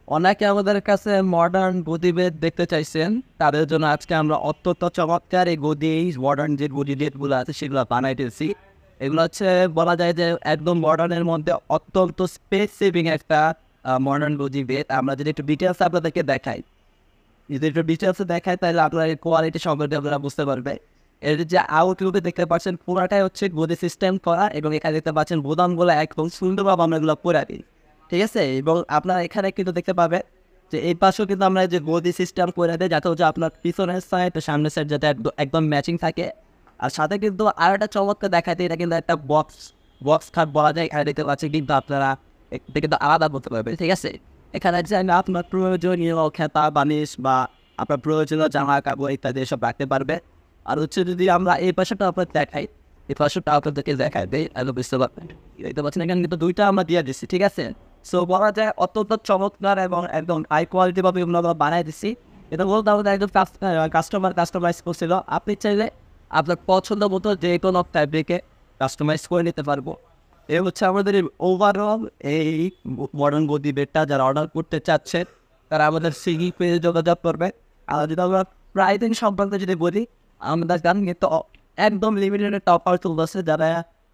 অনেকে আমাদের কাছে মডার্ন গদিবেড দেখতে চাইছেন, তাদের জন্য আজকে আমরা অত্যন্ত চমৎকার এই গদি, মডার্ন যে গদি বেডগুলো আছে সেগুলো বানাইতেছি। এগুলো হচ্ছে বলা যায় যে একদম মডার্নের মধ্যে অত্যন্ত স্পেস সেভিং একটা মডার্ন গদি বেড। আমরা যদি একটু ডিটেলস আপনাদেরকে দেখাই, যদি একটু ডিটেলসে দেখাই তাহলে আপনার এই কোয়ালিটি সম্পর্কে আপনারা বুঝতে পারবে। এর যে আউটলুকে দেখতে পাচ্ছেন পুরাটাই হচ্ছে গদি সিস্টেম করা, এবং এখানে দেখতে পাচ্ছেন বোতামগুলো একদম সুন্দরভাবে আমরা এগুলো করে দিই, ঠিক আছে। এবং আপনারা এখানে কিন্তু দেখতে পাবেন যে এই পাশেও কিন্তু আমরা যে গদি সিস্টেম করে দেয়, যাতে হচ্ছে আপনার পিছনের সাইড সামনের সাইড যাতে একদম ম্যাচিং থাকে। আর সাথে কিন্তু আর একটা চমৎকার দেখাতে, এটা কিন্তু একটা বক্স বক্স খাট বলা যায়। এখানে দেখতে পাচ্ছি কিন্তু আপনারা এটা কিন্তু আলাদা করতে পারবেন, ঠিক আছে। এখানে যে আপনার প্রয়োজনীয় খেতা বালিশ বা আপনার প্রয়োজনীয় জামা কাপড় ইত্যাদি এসব রাখতে পারবে। আর হচ্ছে যদি আমরা এই পাশেটা আপনার দেখাই, এই পাশেটা আপনাদেরকে দেখাই দেয়, এত বুঝতে পারবেন। দেখতে পাচ্ছেন এখানে কিন্তু দুইটা আমরা দিয়ে দিচ্ছি, ঠিক আছে। সো বলা যায় অত্যন্ত চমৎকার এবং একদম হাই কোয়ালিটি ভাবে এগুলো আমরা বানাই দিচ্ছি। এটা বলতে আমাদের একদম কাস্টমাইজ করছিল। আপনি চাইলে আপনার পছন্দ মতো যে কোনো ফ্যাব্রিকে কাস্টমাইজ করে নিতে পারবো। এ হচ্ছে আমাদের ওভারঅল এই মডার্ন গদি বেডটা। যারা অর্ডার করতে চাচ্ছেন তারা আমাদের সুইগি পেজে যোগাযোগ করবে। আর যদি আমরা প্রাইসিং সম্পর্কে যদি বলি, আমাদের গান কিন্তু একদম লিমিটেড একটা অফার চলতেছে। যারা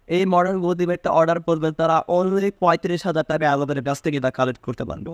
এই মডার্ন গদি বেডটা অর্ডার করবেন তারা অলরেডি 35,000 টাকা আমাদের কাছ থেকে তা কালেক্ট করতে পারবো।